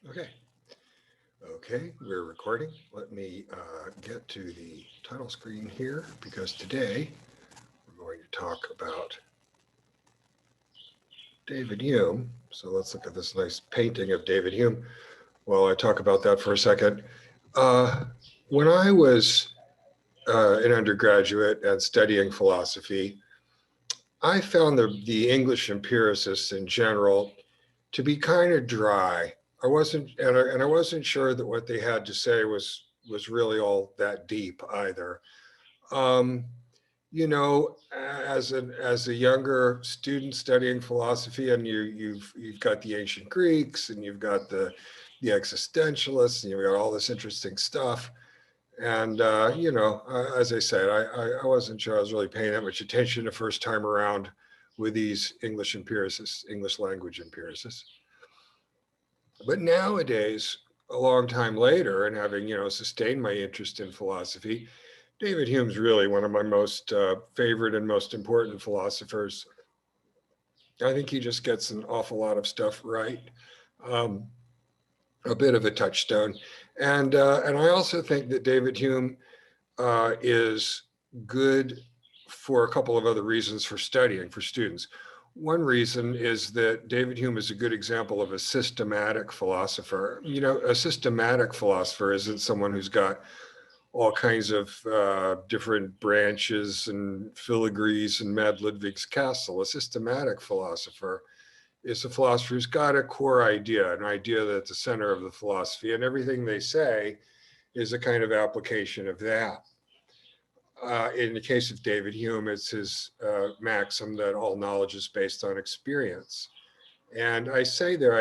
Okay. Okay, we're recording. Let me get to the title screen here because today we're going to talk about David Hume. So let's look at this nice painting of David Hume while I talk about that for a second. Uh, when I was an undergraduate and studying philosophy, I found the English empiricists in general to be kind of dry. I wasn't, and I wasn't sure that what they had to say was really all that deep either. Um, as a younger student studying philosophy, and you've got the ancient Greeks, and you've got the existentialists, and you've got all this interesting stuff. And as I said, I wasn't sure I was really paying that much attention the first time around with these English empiricists, English language empiricists. But nowadays, a long time later, and having sustained my interest in philosophy, David Hume's really one of my most favorite and most important philosophers. I think he just gets an awful lot of stuff right, um, a bit of a touchstone, and I also think that David Hume is good for a couple of other reasons for studying for students. One reason is that David Hume is a good example of a systematic philosopher. A systematic philosopher isn't someone who's got all kinds of different branches and filigrees and Mad Ludwig's castle. A systematic philosopher is a philosopher who's got a core idea, an idea that's the center of the philosophy, and everything they say is a kind of application of that. In the case of David Hume, it's his maxim that all knowledge is based on experience. And I say there,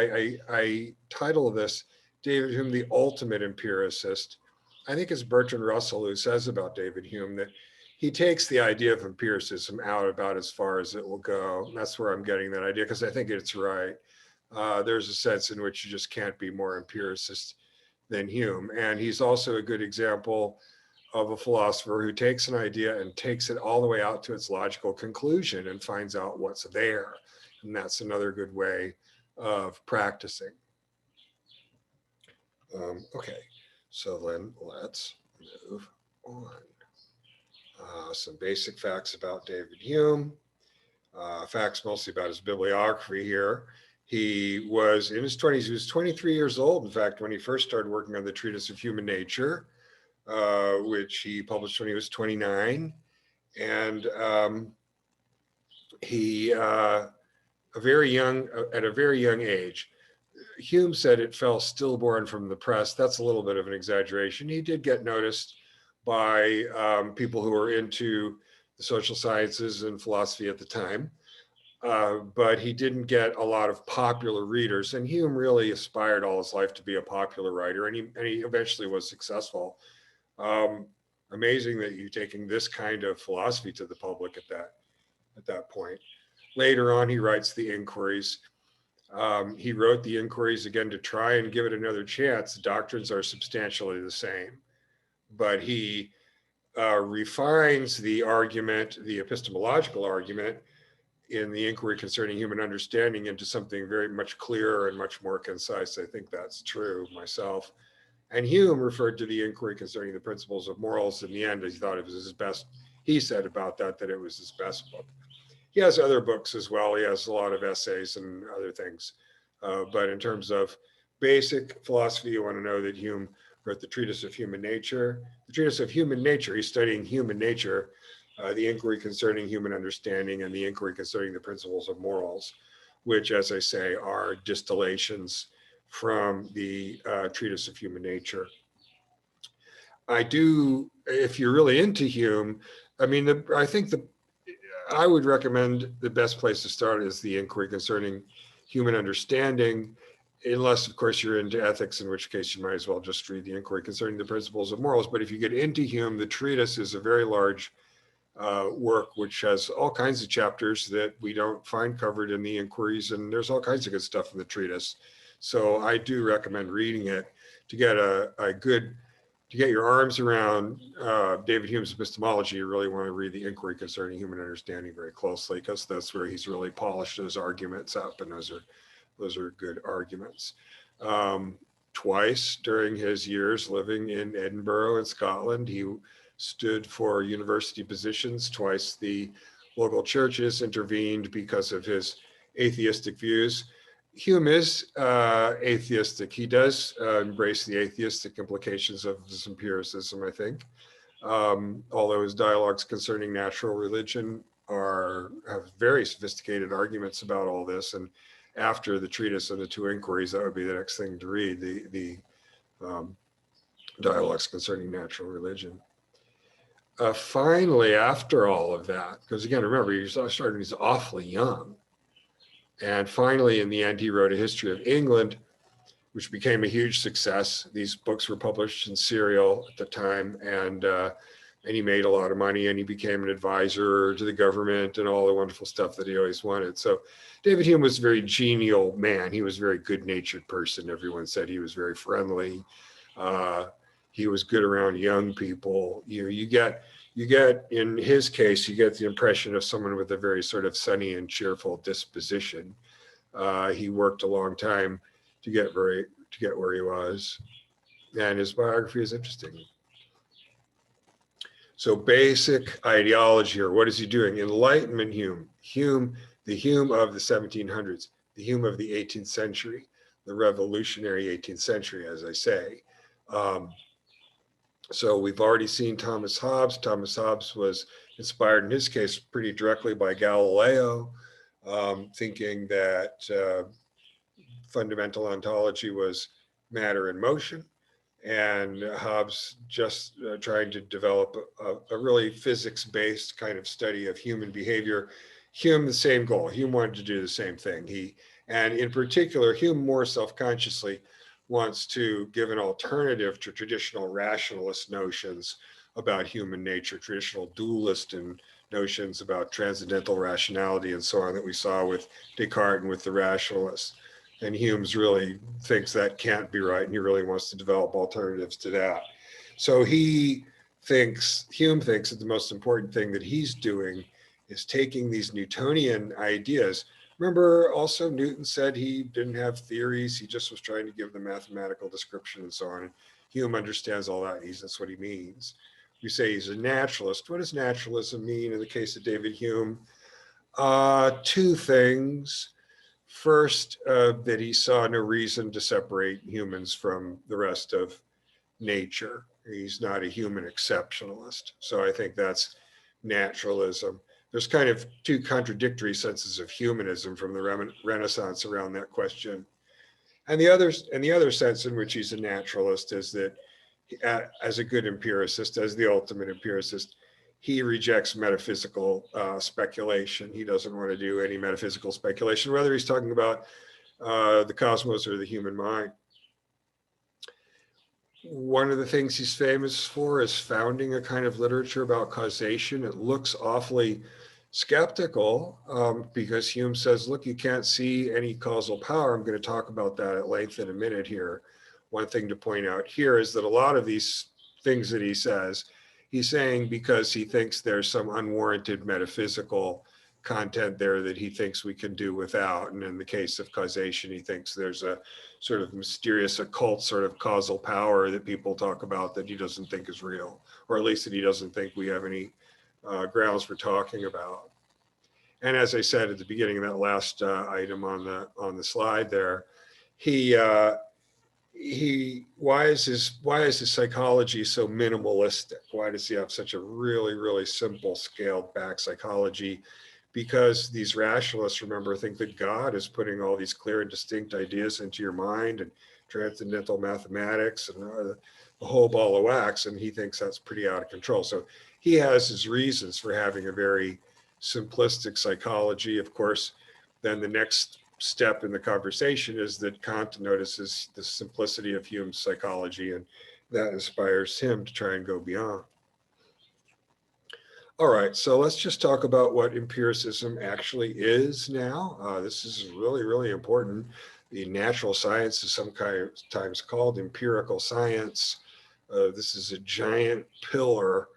I title this David Hume, the ultimate empiricist. I think it's Bertrand Russell who says about David Hume that he takes the idea of empiricism out about as far as it will go. And that's where I'm getting that idea because I think it's right. There's a sense in which you just can't be more empiricist than Hume. And he's also a good example of a philosopher who takes an idea and takes it all the way out to its logical conclusion and finds out what's there. And that's another good way of practicing. Okay, so then let's move on. Some basic facts about David Hume. Facts mostly about his bibliography here. He was in his 20s. He was 23 years old, in fact, when he first started working on the Treatise of Human Nature, which he published when he was 29. And he, at a very young age, Hume said it fell stillborn from the press. That's a little bit of an exaggeration. He did get noticed by people who were into the social sciences and philosophy at the time, but he didn't get a lot of popular readers. And Hume really aspired all his life to be a popular writer, and he eventually was successful. Um, Amazing that you're taking this kind of philosophy to the public at that point. Later on, he writes the Inquiries. He wrote the Inquiries again to try and give it another chance. The doctrines are substantially the same, but he refines the argument, the epistemological argument, in the Inquiry Concerning Human Understanding into something very much clearer and much more concise. I think that's true myself. And Hume referred to the Inquiry Concerning the Principles of Morals in the end. He thought it was his best. He said about that it was his best book. He has other books as well. He has a lot of essays and other things. But in terms of basic philosophy, you want to know that Hume wrote the Treatise of Human Nature. The Treatise of Human Nature, he's studying human nature, the Inquiry Concerning Human Understanding, and the Inquiry Concerning the Principles of Morals, which, as I say, are distillations from the Treatise of Human Nature. If you're really into Hume, I think I would recommend the best place to start is the Inquiry Concerning Human Understanding, unless, of course, you're into ethics, in which case you might as well just read the Inquiry Concerning the Principles of Morals. But if you get into Hume, the treatise is a very large work, which has all kinds of chapters that we don't find covered in the inquiries, and there's all kinds of good stuff in the treatise. So I do recommend reading it to get to get your arms around David Hume's epistemology. You really want to read the Inquiry Concerning Human Understanding very closely, because that's where he's really polished those arguments up, and those are good arguments. twice during his years living in Edinburgh in Scotland. He stood for university positions. Twice the local churches intervened because of his atheistic views. Hume is atheistic. He does embrace the atheistic implications of his empiricism, I think. Although his dialogues concerning natural religion have very sophisticated arguments about all this. And after the treatise and the two inquiries, that would be the next thing to read, the dialogues concerning natural religion. Finally, after all of that, because again, remember, he started, he's awfully young. And finally, in the end, he wrote a history of England, which became a huge success. These books were published in serial at the time, and he made a lot of money, and he became an advisor to the government and all the wonderful stuff that he always wanted. So David Hume was a very genial man. He was a very good-natured person. Everyone said he was very friendly. He was good around young people. You get, in his case, you get the impression of someone with a very sort of sunny and cheerful disposition. He worked a long time to get where he was, and his biography is interesting. So basic ideology here, what is he doing? Enlightenment Hume, the Hume of the 1700s, the Hume of the 18th century, the revolutionary 18th century, as I say. So we've already seen Thomas Hobbes. Thomas Hobbes was inspired in his case pretty directly by Galileo, thinking that fundamental ontology was matter in motion. And Hobbes just trying to develop a really physics-based kind of study of human behavior. Hume, the same goal. Hume wanted to do the same thing. And in particular, Hume more self-consciously wants to give an alternative to traditional rationalist notions about human nature, traditional dualist and notions about transcendental rationality and so on that we saw with Descartes and with the rationalists. And Hume's really thinks that can't be right, and he really wants to develop alternatives to that. So Hume thinks that the most important thing that he's doing is taking these Newtonian ideas. Remember, also Newton said he didn't have theories, he just was trying to give the mathematical description and so on. And Hume understands all that, that's what he means. We say he's a naturalist. What does naturalism mean in the case of David Hume? Two things. First, that he saw no reason to separate humans from the rest of nature. He's not a human exceptionalist. So I think that's naturalism. There's kind of two contradictory senses of humanism from the Renaissance around that question. And the other sense in which he's a naturalist is that as a good empiricist, as the ultimate empiricist, he rejects metaphysical speculation. He doesn't want to do any metaphysical speculation, whether he's talking about the cosmos or the human mind. One of the things he's famous for is founding a kind of literature about causation. It looks awfully skeptical because Hume says, look, you can't see any causal power. I'm going to talk about that at length in a minute here. One thing to point out here is that a lot of these things that he says, he's saying because he thinks there's some unwarranted metaphysical content there that he thinks we can do without. And in the case of causation, he thinks there's a sort of mysterious occult sort of causal power that people talk about that he doesn't think is real, or at least that he doesn't think we have any grounds for talking about. And as I said at the beginning of that last item on the slide there, why is his psychology so minimalistic? Why does he have such a really, really simple, scaled back psychology? Because these rationalists, remember, think that God is putting all these clear and distinct ideas into your mind and transcendental mathematics and the whole ball of wax, and he thinks that's pretty out of control. So he has his reasons for having a very simplistic psychology. Of course, then the next step in the conversation is that Kant notices the simplicity of Hume's psychology, and that inspires him to try and go beyond. All right, so let's just talk about what empiricism actually is now. This is really, really important. The natural science is sometimes called empirical science. This is a giant pillar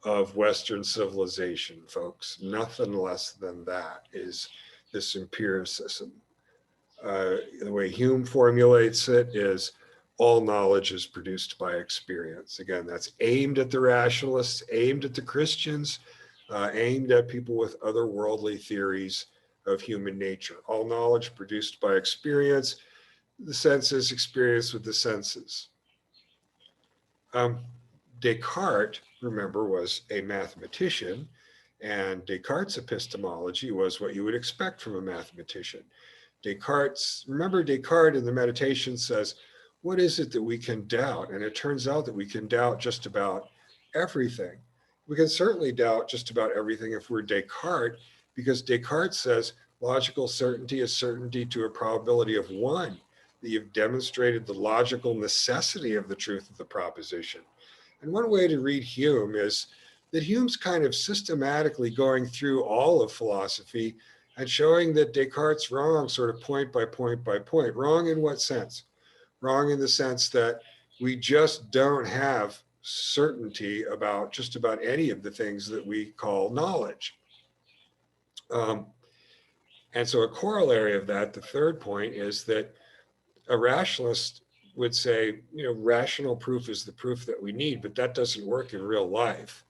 of Western civilization, folks. Nothing less than that is this empiricism. The way Hume formulates it is all knowledge is produced by experience. Again, that's aimed at the rationalists, aimed at the Christians, aimed at people with otherworldly theories of human nature. All knowledge produced by experience. The senses experience with the senses. Descartes, remember, was a mathematician, and Descartes' epistemology was what you would expect from a mathematician. Remember Descartes in the meditation says, what is it that we can doubt? And it turns out that we can doubt just about everything. We can certainly doubt just about everything if we're Descartes, because Descartes says logical certainty is certainty to a probability of 1, that you've demonstrated the logical necessity of the truth of the proposition. And one way to read Hume is that Hume's kind of systematically going through all of philosophy and showing that Descartes' wrong sort of point by point by point. Wrong in what sense? Wrong in the sense that we just don't have certainty about just about any of the things that we call knowledge. And so a corollary of that, the third point, is that a rationalist would say, rational proof is the proof that we need, but that doesn't work in real life.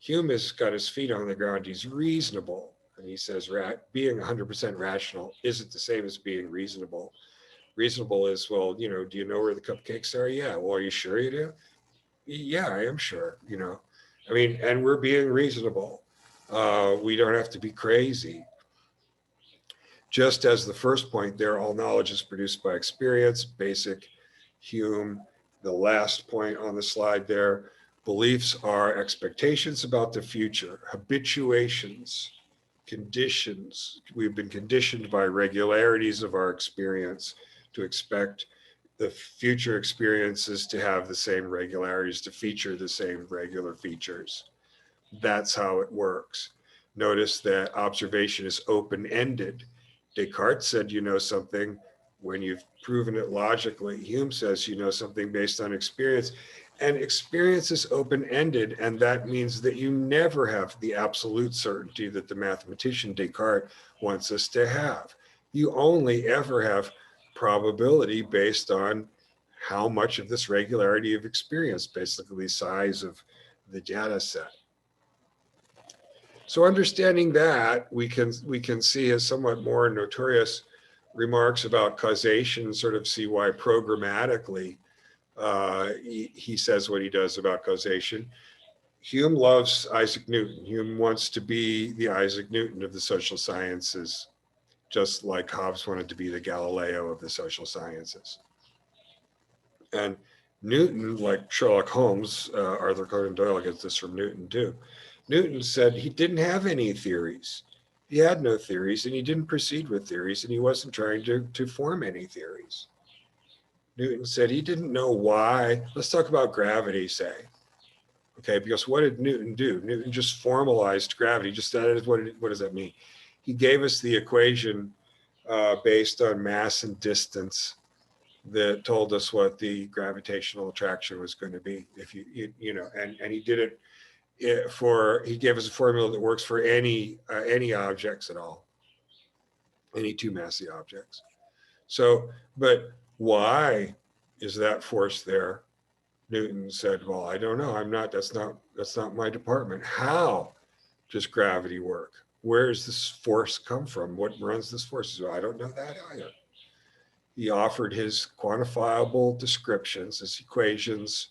Hume has got his feet on the ground. He's reasonable. And he says being 100% rational isn't the same as being reasonable. Reasonable is, well, do you know where the cupcakes are? Yeah. Well, are you sure you do? Yeah, I am sure, and we're being reasonable. We don't have to be crazy. Just as the first point there, all knowledge is produced by experience, basic Hume. The last point on the slide there, beliefs are expectations about the future, habituations, conditions. We've been conditioned by regularities of our experience to expect the future experiences to have the same regularities, to feature the same regular features. That's how it works. Notice that observation is open-ended. Descartes said you know something when you've proven it logically. Hume says you know something based on experience. And experience is open-ended, and that means that you never have the absolute certainty that the mathematician Descartes wants us to have. You only ever have probability based on how much of this regularity of experience, basically size of the data set. So understanding that, we can see his somewhat more notorious remarks about causation, sort of see why programmatically he says what he does about causation. Hume loves Isaac Newton. Hume wants to be the Isaac Newton of the social sciences, just like Hobbes wanted to be the Galileo of the social sciences. And Newton, like Sherlock Holmes, Arthur Conan Doyle gets this from Newton too. Newton said he didn't have any theories. He had no theories, and he didn't proceed with theories, and he wasn't trying to form any theories. Newton said he didn't know why. Let's talk about gravity, say. Okay, because what did Newton do? Newton just formalized gravity. Just that is what does that mean? He gave us the equation based on mass and distance that told us what the gravitational attraction was going to be. If and he did it he gave us a formula that works for any objects at all, any two massy objects. So, but why is that force there? Newton said, well, I don't know. That's not my department. How does gravity work? Where does this force come from? What runs this force? I don't know that either. He offered his quantifiable descriptions, his equations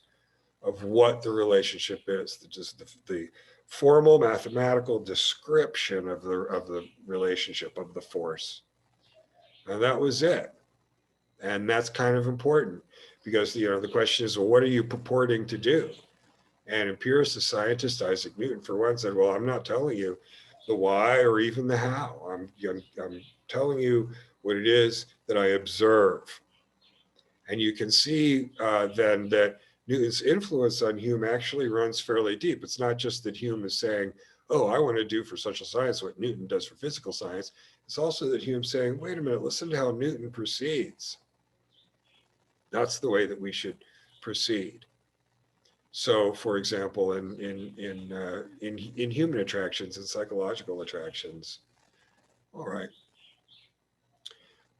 of what the relationship is, just the formal mathematical description of the relationship of the force. And that was it. And that's kind of important because the question is, well, what are you purporting to do? And empiricist scientist Isaac Newton, for one, said, well, I'm not telling you the why or even the how. I'm telling you what it is that I observe. And you can see then that Newton's influence on Hume actually runs fairly deep. It's not just that Hume is saying, oh, I want to do for social science what Newton does for physical science. It's also that Hume's saying, wait a minute, listen to how Newton proceeds. That's the way that we should proceed. So, for example, in human attractions and psychological attractions. All right.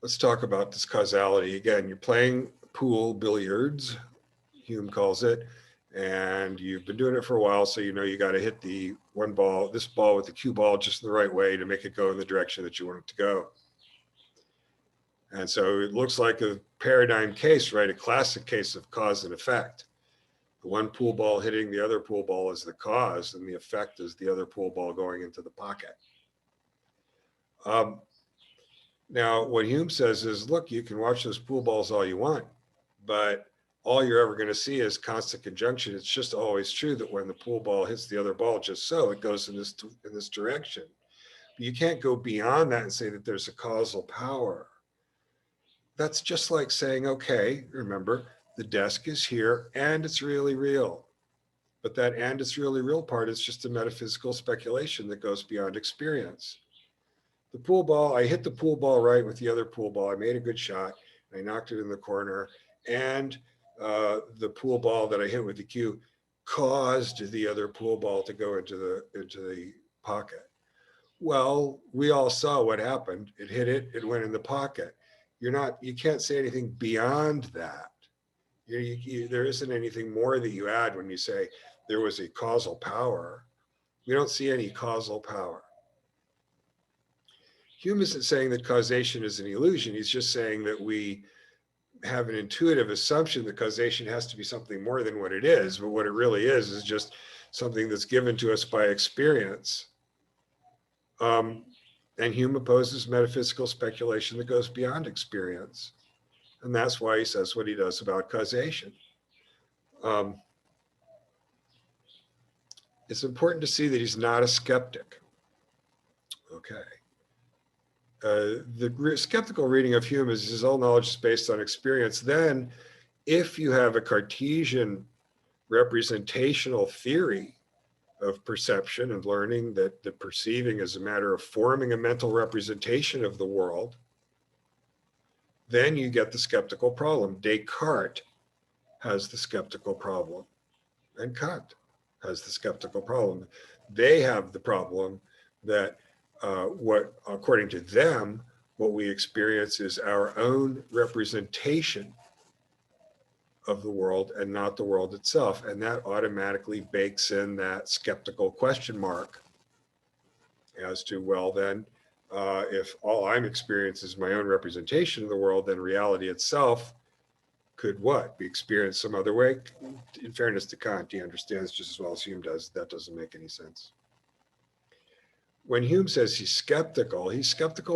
Let's talk about this causality again. You're playing pool billiards, Hume calls it, and you've been doing it for a while, so you know you got to hit the one ball, this ball with the cue ball just in the right way to make it go in the direction that you want it to go. And so it looks like a paradigm case, right? A classic case of cause and effect. The one pool ball hitting the other pool ball is the cause, and the effect is the other pool ball going into the pocket. Now, what Hume says is, look, you can watch those pool balls all you want, but all you're ever going to see is constant conjunction. It's just always true that when the pool ball hits the other ball, just so it goes in this direction. But you can't go beyond that and say that there's a causal power. That's just like saying, okay, remember, the desk is here and it's really real. But that and it's really real part is just a metaphysical speculation that goes beyond experience. The pool ball, I hit the pool ball right with the other pool ball. I made a good shot. I knocked it in the corner, and the pool ball that I hit with the cue caused the other pool ball to go into the pocket. Well, we all saw what happened. It hit it, it went in the pocket. You can't say anything beyond that. There isn't anything more that you add when you say there was a causal power. We don't see any causal power. Hume isn't saying that causation is an illusion. He's just saying that we have an intuitive assumption that causation has to be something more than what it is. But what it really is just something that's given to us by experience. And Hume opposes metaphysical speculation that goes beyond experience. And that's why he says what he does about causation. It's important to see that he's not a skeptic. Okay. The skeptical reading of Hume is his all knowledge is based on experience. Then, if you have a Cartesian representational theory of perception and learning, that the perceiving is a matter of forming a mental representation of the world, then you get the skeptical problem. Descartes has the skeptical problem, and Kant has the skeptical problem. They have the problem that what, according to them, what we experience is our own representation of the world and not the world itself. And that automatically bakes in that skeptical question mark as to, well, then, if all I'm experiencing is my own representation of the world, then reality itself could what? Be experienced some other way? In fairness to Kant, he understands just as well as Hume does. That doesn't make any sense. When Hume says he's skeptical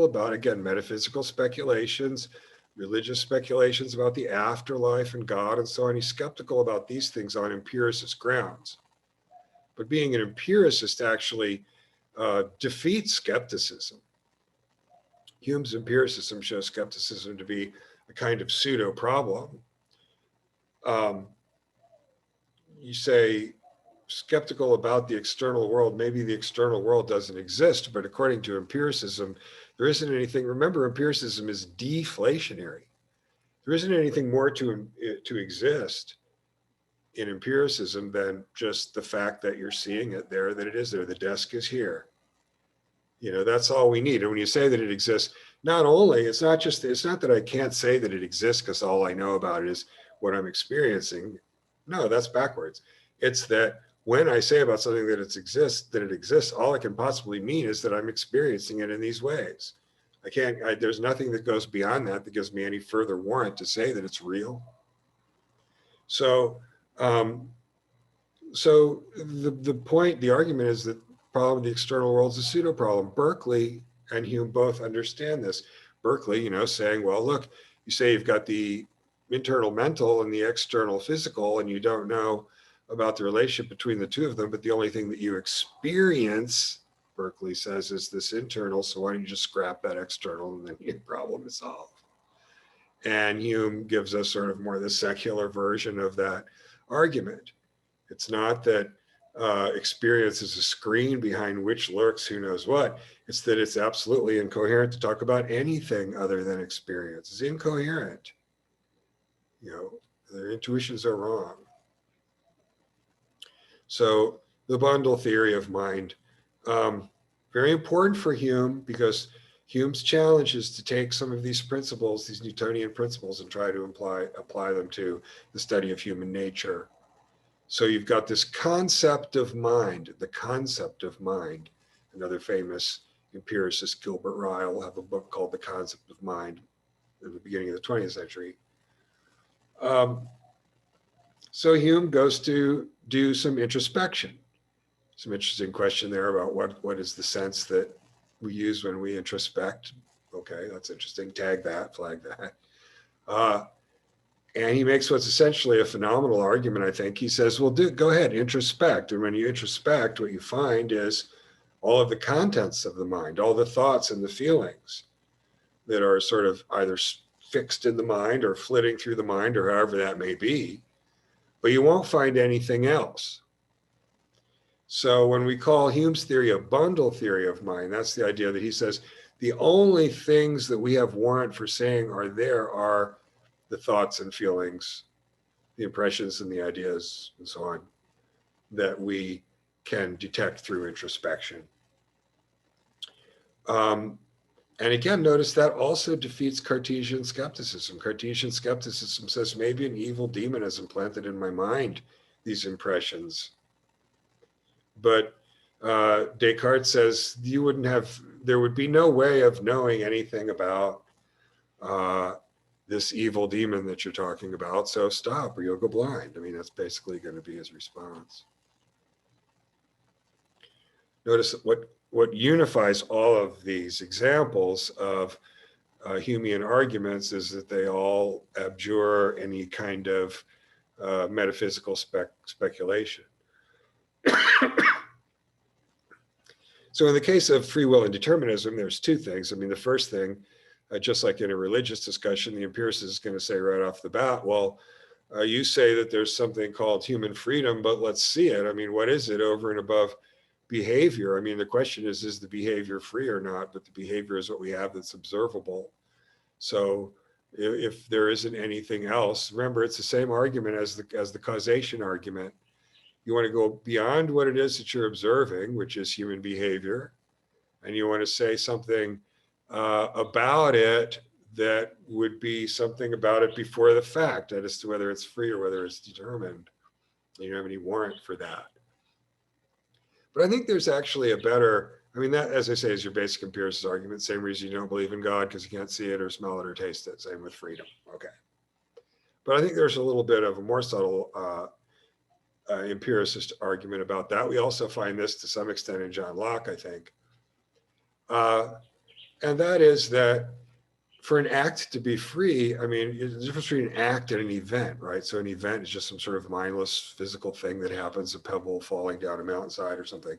about, again, metaphysical speculations, religious speculations about the afterlife and God and so on. He's skeptical about these things on empiricist grounds. But being an empiricist actually defeats skepticism. Hume's empiricism shows skepticism to be a kind of pseudo problem. You say, skeptical about the external world, maybe the external world doesn't exist, but according to empiricism, there isn't anything. Remember, empiricism is deflationary. There isn't anything more to exist in empiricism than just the fact that you're seeing it there, that it is there. The desk is here. You know, that's all we need. And when you say that it exists, not only, it's not that I can't say that it exists because all I know about it is what I'm experiencing. No, that's backwards. It's that when I say about something that it exists, all it can possibly mean is that I'm experiencing it in these ways. There's nothing that goes beyond that gives me any further warrant to say that it's real. So, the argument is that the problem of the external world is a pseudo problem. Berkeley and Hume both understand this. Berkeley, saying, well, look, you say you've got the internal mental and the external physical, and you don't know about the relationship between the two of them, but the only thing that you experience, Berkeley says, is this internal, so why don't you just scrap that external and then your problem is solved. And Hume gives us sort of more the secular version of that argument. It's not that experience is a screen behind which lurks who knows what. It's that it's absolutely incoherent to talk about anything other than experience. It's incoherent. Their intuitions are wrong. So the bundle theory of mind, very important for Hume, because Hume's challenge is to take some of these principles, these Newtonian principles, and try to apply them to the study of human nature. So you've got this concept of mind, the concept of mind. Another famous empiricist, Gilbert Ryle, will have a book called The Concept of Mind in the beginning of the 20th century. So Hume goes to do some introspection. Some interesting question there about what is the sense that we use when we introspect. Okay, that's interesting. Tag that, flag that. And he makes what's essentially a phenomenal argument, I think. He says, well, go ahead, introspect. And when you introspect, what you find is all of the contents of the mind, all the thoughts and the feelings that are sort of either fixed in the mind or flitting through the mind or however that may be, but you won't find anything else. So when we call Hume's theory a bundle theory of mind, that's the idea that he says the only things that we have warrant for saying are there are the thoughts and feelings, the impressions and the ideas and so on that we can detect through introspection. And again, notice that also defeats Cartesian skepticism. Cartesian skepticism says maybe an evil demon has implanted in my mind these impressions. But Descartes says there would be no way of knowing anything about this evil demon that you're talking about, so stop or you'll go blind. I mean, that's basically going to be his response. Notice what unifies all of these examples of Humean arguments is that they all abjure any kind of metaphysical speculation. So in the case of free will and determinism, there's two things. I mean, the first thing, just like in a religious discussion, the empiricist is going to say right off the bat, well, you say that there's something called human freedom, but let's see it. I mean, what is it over and above behavior? I mean, the question is the behavior free or not? But the behavior is what we have that's observable. So if there isn't anything else, remember, it's the same argument as the causation argument. You want to go beyond what it is that you're observing, which is human behavior, and you want to say something about it that would be something about it before the fact, as to whether it's free or whether it's determined. You don't have any warrant for that. But I think there's actually a better, I mean, that, as I say, is your basic empiricist argument. Same reason you don't believe in God, because you can't see it or smell it or taste it. Same with freedom. Okay. But I think there's a little bit of a more subtle empiricist argument about that. We also find this to some extent in John Locke, I think. And that is that for an act to be free, I mean, there's a difference between an act and an event, right? So an event is just some sort of mindless physical thing that happens, a pebble falling down a mountainside or something.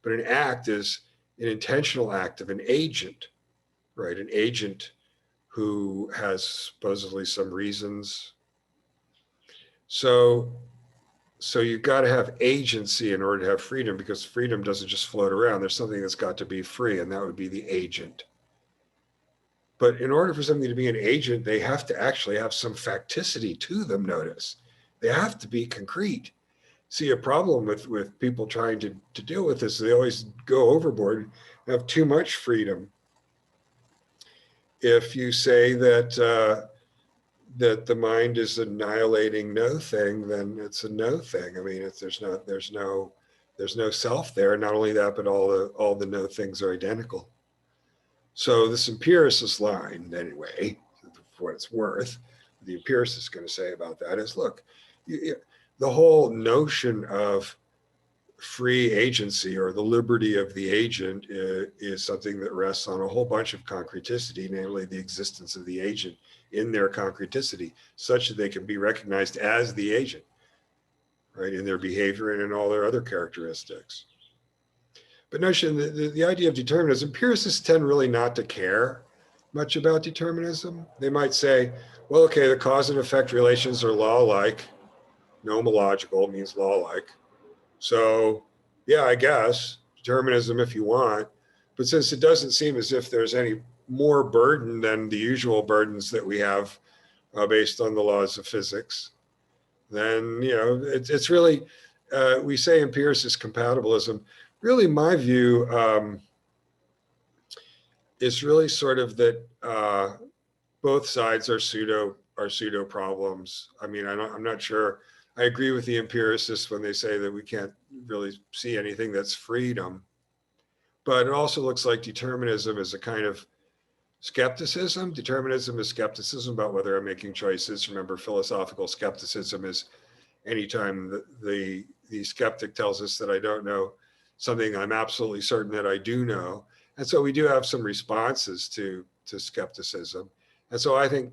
But an act is an intentional act of an agent, right? An agent who has supposedly some reasons. So you've got to have agency in order to have freedom, because freedom doesn't just float around. There's something that's got to be free, and that would be the agent. But in order for something to be an agent, they have to actually have some facticity to them, notice. They have to be concrete. See, a problem with people trying to deal with this, they always go overboard and have too much freedom. If you say that the mind is annihilating no thing, then it's a no thing. I mean, there's no self there. Not only that, but all the no things are identical. So this empiricist line, anyway, for what it's worth, the empiricist is going to say about that is, look, the whole notion of free agency or the liberty of the agent is something that rests on a whole bunch of concreticity, namely the existence of the agent in their concreticity, such that they can be recognized as the agent, right, in their behavior and in all their other characteristics. But notion, the idea of determinism, empiricists tend really not to care much about determinism. They might say, well, okay, the cause and effect relations are law-like. Nomological means law-like. So yeah, I guess determinism if you want. But since it doesn't seem as if there's any more burden than the usual burdens that we have based on the laws of physics, then, you know, it's really, we say empiricist compatibilism. Really, my view is really sort of that both sides are pseudo problems. I mean, I'm not sure. I agree with the empiricists when they say that we can't really see anything that's freedom. But it also looks like determinism is a kind of skepticism. Determinism is skepticism about whether I'm making choices. Remember, philosophical skepticism is anytime the skeptic tells us that I don't know something, I'm absolutely certain that I do know. And so we do have some responses to skepticism. And so I think,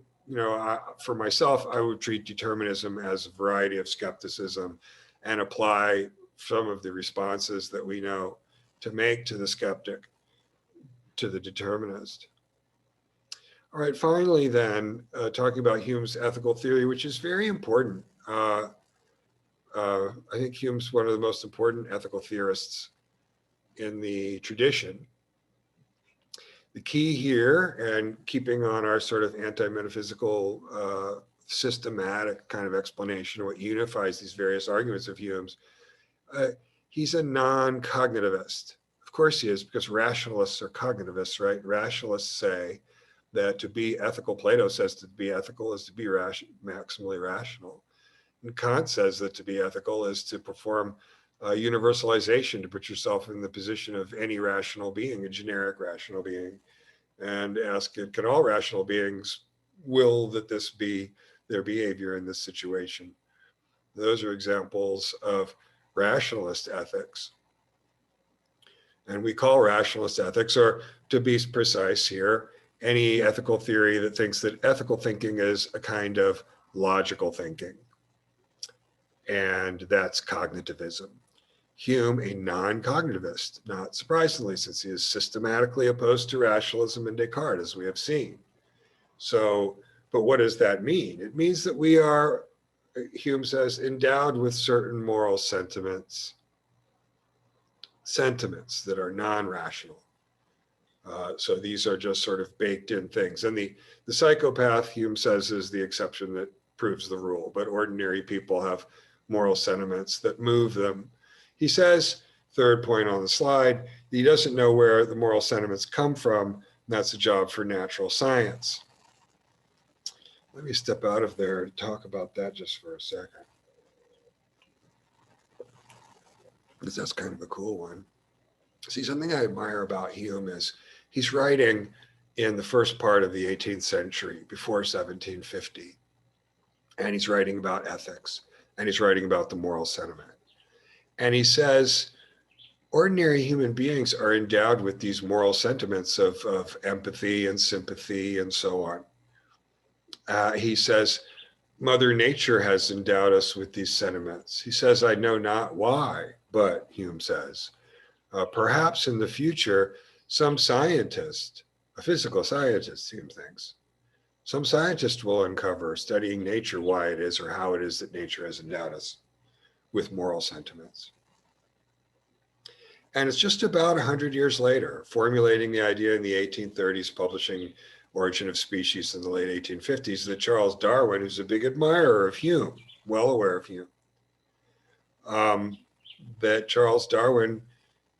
for myself, I would treat determinism as a variety of skepticism and apply some of the responses that we know to make to the skeptic, to the determinist. All right, finally then, talking about Hume's ethical theory, which is very important. I think Hume's one of the most important ethical theorists in the tradition. The key here, and keeping on our sort of anti-metaphysical systematic kind of explanation of what unifies these various arguments of Hume's, he's a non-cognitivist. Of course he is, because rationalists are cognitivists, right? Rationalists say that to be ethical, Plato says to be ethical is to be maximally rational. And Kant says that to be ethical is to perform universalization, to put yourself in the position of any rational being, a generic rational being, and ask, can all rational beings will that this be their behavior in this situation? Those are examples of rationalist ethics. And we call rationalist ethics, or to be precise here, any ethical theory that thinks that ethical thinking is a kind of logical thinking. And that's cognitivism. Hume, a non-cognitivist, not surprisingly, since he is systematically opposed to rationalism and Descartes, as we have seen. So, but what does that mean? It means that we are, Hume says, endowed with certain moral sentiments that are non-rational. So these are just sort of baked in things. And the psychopath, Hume says, is the exception that proves the rule, but ordinary people have moral sentiments that move them. He says, third point on the slide, he doesn't know where the moral sentiments come from, and that's a job for natural science. Let me step out of there and talk about that just for a second, because that's kind of a cool one. See, something I admire about Hume is he's writing in the first part of the 18th century, before 1750, and he's writing about ethics, and he's writing about the moral sentiment. And he says, ordinary human beings are endowed with these moral sentiments of empathy and sympathy and so on. He says, Mother Nature has endowed us with these sentiments. He says, I know not why, but Hume says, perhaps in the future, some scientist, a physical scientist, Hume thinks, some scientist will uncover, studying nature, why it is or how it is that nature has endowed us with moral sentiments. And it's just about 100 years later, formulating the idea in the 1830s, publishing Origin of Species in the late 1850s, that Charles Darwin, who's a big admirer of Hume, well aware of Hume, that Charles Darwin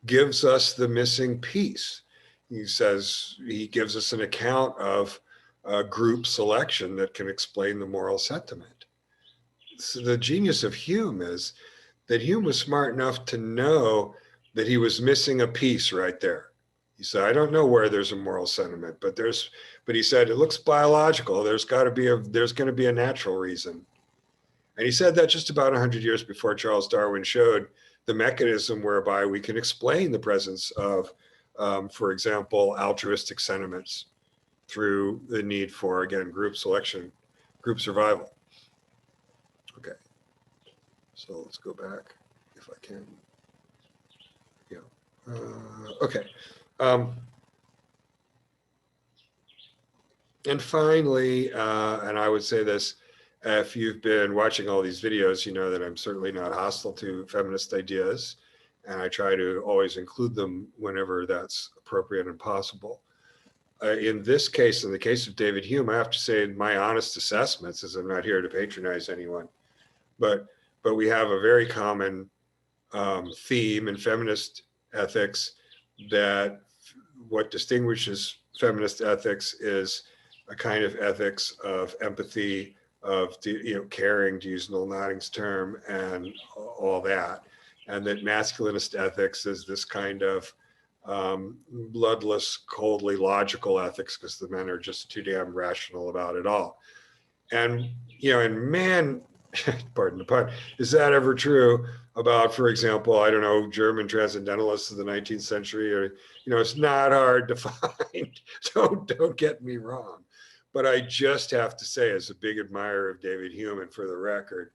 gives us the missing piece. He says, he gives us an account of group selection that can explain the moral sentiment. So the genius of Hume is that Hume was smart enough to know that he was missing a piece right there. He said, I don't know where there's a moral sentiment, but he said, it looks biological. There's going to be a natural reason. And he said that just about 100 years before Charles Darwin showed the mechanism whereby we can explain the presence of, for example, altruistic sentiments through the need for, again, group selection, group survival. Okay, so let's go back if I can. Yeah, okay. And finally, and I would say this, if you've been watching all these videos, you know that I'm certainly not hostile to feminist ideas, and I try to always include them whenever that's appropriate and possible. In this case, in the case of David Hume, I have to say my honest assessments, as I'm not here to patronize anyone, but we have a very common theme in feminist ethics, that what distinguishes feminist ethics is a kind of ethics of empathy, of caring, to use Noel Notting's term, and all that. And that masculinist ethics is this kind of bloodless, coldly logical ethics, because the men are just too damn rational about it all. And and man, pardon the pun, is that ever true about, for example, I don't know, German transcendentalists of the 19th century? Or it's not hard to find. Don't get me wrong. But I just have to say, as a big admirer of David Hume, and for the record,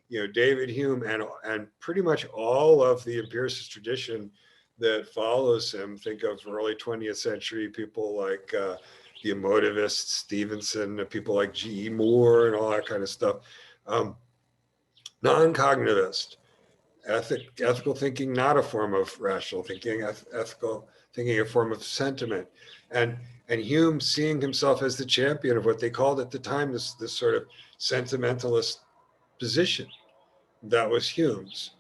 David Hume and pretty much all of the empiricist tradition that follows him, think of early 20th century people like the emotivists, Stevenson, people like G.E. Moore and all that kind of stuff. Non-cognitivist, ethical thinking, not a form of rational thinking, ethical thinking, a form of sentiment. And Hume seeing himself as the champion of what they called at the time this sort of sentimentalist position. That was Hume's.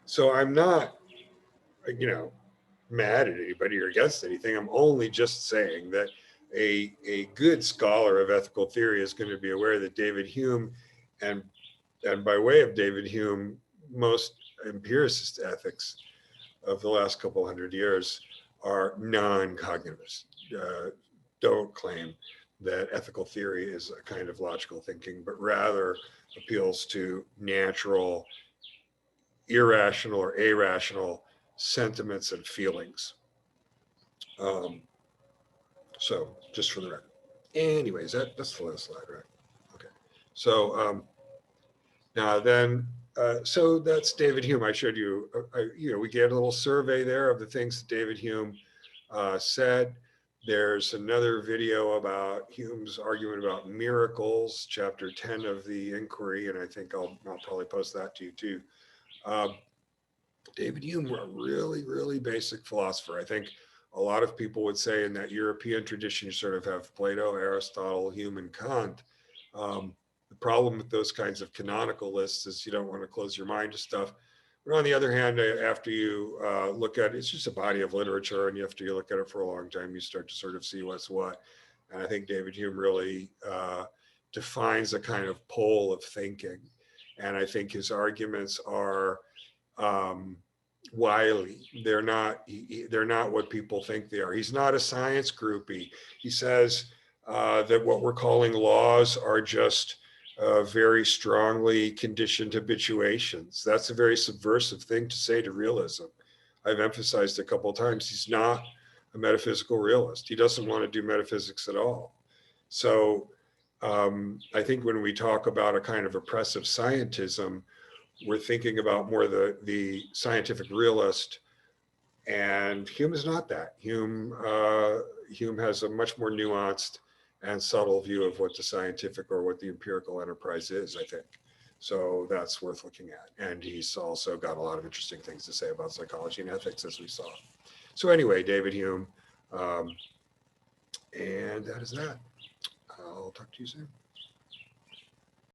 So I'm not, mad at anybody or against anything. I'm only just saying that a good scholar of ethical theory is going to be aware that David Hume, and by way of David Hume, most empiricist ethics of the last couple hundred years are non-cognitivist. Don't claim that ethical theory is a kind of logical thinking, but rather appeals to natural, irrational or irrational sentiments and feelings. So just for the record. Anyways, that's the last slide, right? Okay. So now then, so that's David Hume. I showed you, we gave a little survey there of the things that David Hume said. There's another video about Hume's argument about miracles, chapter 10 of the Inquiry, and I think I'll probably post that to you too. David Hume, a really, really basic philosopher. I think a lot of people would say in that European tradition, you sort of have Plato, Aristotle, Hume, and Kant. The problem with those kinds of canonical lists is you don't want to close your mind to stuff. But on the other hand, after you look at it, it's just a body of literature, and after you look at it for a long time, you start to sort of see what's what. And I think David Hume really defines a kind of pole of thinking. And I think his arguments are wily. They're not what people think they are. He's not a science groupie. He says that what we're calling laws are just very strongly conditioned habituations. That's a very subversive thing to say to realism. I've emphasized a couple of times, he's not a metaphysical realist. He doesn't want to do metaphysics at all. So I think when we talk about a kind of oppressive scientism, we're thinking about more the scientific realist, and Hume is not that. Hume has a much more nuanced and subtle view of what the scientific or what the empirical enterprise is, I think. So that's worth looking at. And he's also got a lot of interesting things to say about psychology and ethics, as we saw. So anyway, David Hume, and that is that. I'll talk to you soon.